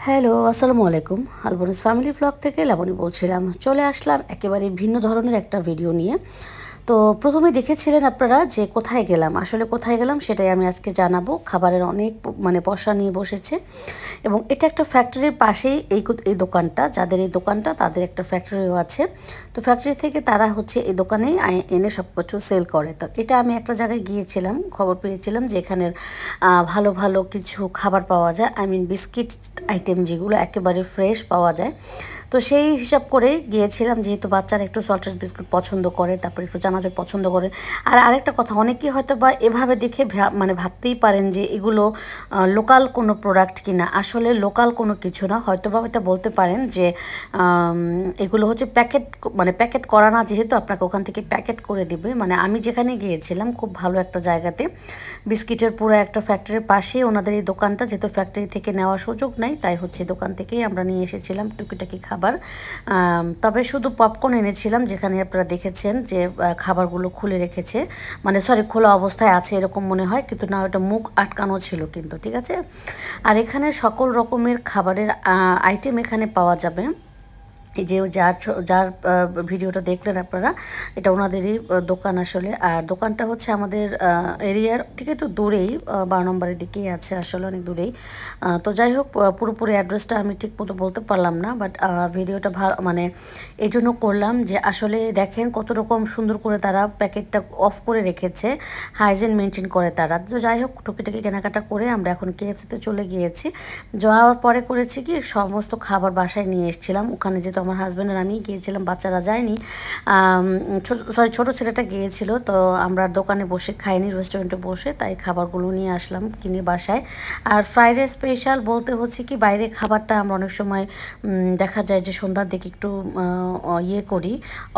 Hello, আসসালামু আলাইকুম। আলবনিস family blog থেকে লাবণী বলছিলাম। চলে আসলাম একেবারে ভিন্ন ধরনের একটা ভিডিও নিয়ে। তো প্রথমে দেখেছিলেন আপনারা যে কোথায় গেলাম, আসলে কোথায় গেলাম সেটাই আমি আজকে জানাবো। খাবারের অনেক পসরা নিয়ে বসেছে এবং এটা একটা ফ্যাক্টরির পাশেই এই দোকানটা, যাদের এই দোকানটা তাদের একটা ফ্যাক্টরিও আছে। তো ফ্যাক্টরি থেকে তারা হচ্ছে এই দোকানেই এনে সব কিছু সেল করে। তো এটা আমি একটা জায়গায় গিয়েছিলাম, খবর পেয়েছিলাম যে এখানের ভালো ভালো কিছু খাবার পাওয়া যায়, বিস্কিট আইটেম যেগুলো একেবারে ফ্রেশ পাওয়া যায়। তো সেই হিসাব করে গিয়েছিলাম, যেহেতু বাচ্চারা একটু সল্টেড বিস্কুট পছন্দ করে, তারপর একটু চানাচুর পছন্দ করে। আর আরেকটা কথা, অনেকেই হয়তো বা এভাবে দেখে মানে ভাবতেই পারেন যে এগুলো লোকাল কোনো প্রোডাক্ট কিনা। আসলে লোকাল কোনো কিছু না, হয়তো বা এটা বলতে পারেন যে এগুলো হচ্ছে প্যাকেট করা না, যেহেতু আপনাকে ওখান থেকে প্যাকেট করে দিবে। মানে আমি যেখানে গিয়েছিলাম খুব ভালো একটা জায়গাতে, বিস্কিটের পুরো একটা ফ্যাক্টরির পাশে ওনাদের এই দোকানটা, যেহেতু ফ্যাক্টরি থেকে নেওয়ার সুযোগ নাই, তাই হচ্ছে দোকান থেকেই আমরা নিয়ে এসেছিলাম টুকিটাকি খাবার। তবে শুধু পপকর্ন এনেছিলাম, যেখানে আপনারা দেখেছেন যে খাবারগুলো খুলে রেখেছে, মানে সরি, খোলা অবস্থায় আছে এরকম মনে হয়, কিন্তু না, ওটা মুখ আটকানো ছিল কিন্তু, ঠিক আছে। আর এখানে সকল রকমের খাবারের আইটেম এখানে পাওয়া যাবে। এই যে যার যার ভিডিওটা দেখলেন আপনারা, এটা ওনাদেরই দোকান আসলে। আর দোকানটা হচ্ছে আমাদের এরিয়ার থেকে একটু দূরেই, 12 নম্বরের দিকেই আছে, আসলে অনেক দূরেই। তো যাই হোক, পুরোপুরি অ্যাড্রেসটা আমি ঠিক মতো বলতে পারলাম না, বাট ভিডিওটা ভালো, মানে এই জন্য করলাম যে আসলে দেখেন কত রকম সুন্দর করে তারা প্যাকেটটা অফ করে রেখেছে, হাইজিন মেনটেন করে তারা। তো যাই হোক, টুকিটাকি কেনাকাটা করে আমরা এখন KFC-তে চলে গিয়েছি। যাওয়ার পরে করেছি কি, সমস্ত খাবার বাসায় নিয়ে এসেছিলাম। ওখানে যেহেতু আমার হাজব্যান্ড আর আমি গিয়েছিলাম, বাচ্চারা যায়নি, ছোটো ছেলেটা গিয়েছিল। তো আমরা দোকানে বসে খাইনি, রেস্টুরেন্টে বসে, তাই খাবারগুলো নিয়ে আসলাম কিনে বাসায়। আর ফ্রাইডে স্পেশাল বলতে হচ্ছে কি, বাইরে খাবারটা আমরা অনেক সময় দেখা যায় যে সন্ধ্যার দিকে একটু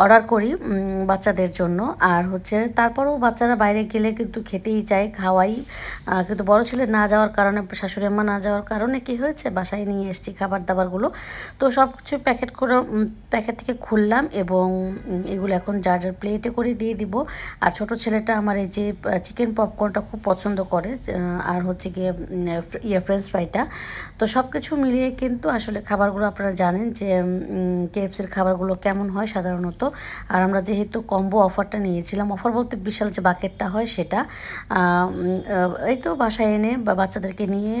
অর্ডার করি বাচ্চাদের জন্য। আর হচ্ছে তারপরেও বাচ্চারা বাইরে গেলে কিন্তু খেতেই চায়, খাওয়াই। কিন্তু বড় ছেলে না যাওয়ার কারণে, শাশুড়ি আম্মা না যাওয়ার কারণে কি হয়েছে, বাসায় নিয়ে এসেছি খাবার দাবারগুলো। তো সব কিছু প্যাকেট থেকে খুললাম এবং এগুলো এখন যার যার প্লেটে করে দিয়ে দিব। আর ছোট ছেলেটা আমার এই যে চিকেন পপকর্নটা খুব পছন্দ করে, আর হচ্ছে গিয়ে ফ্রেঞ্চ ফ্রাইটা। তো সব কিছু মিলিয়ে কিন্তু আসলে খাবারগুলো আপনারা জানেন যে KFC-র খাবারগুলো কেমন হয় সাধারণত। আর আমরা যেহেতু কম্বো অফারটা নিয়েছিলাম, অফার বলতে বিশাল যে বাকেটটা হয় সেটা, এই তো বাসায় এনে বা বাচ্চাদেরকে নিয়ে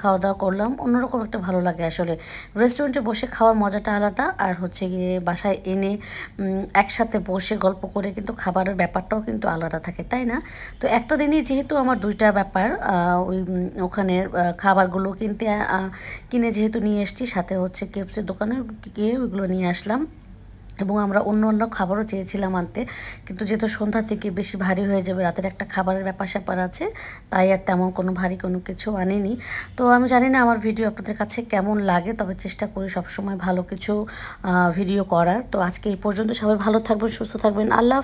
খাওয়া দাওয়া করলাম। অন্যরকম একটা ভালো লাগে আসলে, রেস্টুরেন্টে বসে খাওয়ার মজাটা আলাদা, আর হচ্ছে গিয়ে বাসায় এনে একসাথে বসে গল্প করে কিন্তু খাবারের ব্যাপারটাও কিন্তু আলাদা থাকে, তাই না? তো একটা দিনই যেহেতু আমার দুইটা ব্যাপার, ওখানে খাবারগুলো কিনে যেহেতু নিয়ে এসেছি, সাথে হচ্ছে KFC-র দোকানে গিয়ে ওইগুলো নিয়ে আসলাম। এবং আমরা অন্য অন্য খাবারও চেয়েছিলাম আনতে, কিন্তু যেহেতু সন্ধ্যা থেকে বেশি ভারী হয়ে যাবে, রাতের একটা খাবারের ব্যাপার স্যাপার আছে, তাই আর তেমন কোনো ভারী কোনো কিছু আনিনি। তো আমি জানি না আমার ভিডিও আপনাদের কাছে কেমন লাগে, তবে চেষ্টা করি সবসময় ভালো কিছু ভিডিও করার। তো আজকে এই পর্যন্ত, সবাই ভালো থাকবেন, সুস্থ থাকবেন, আল্লাহ।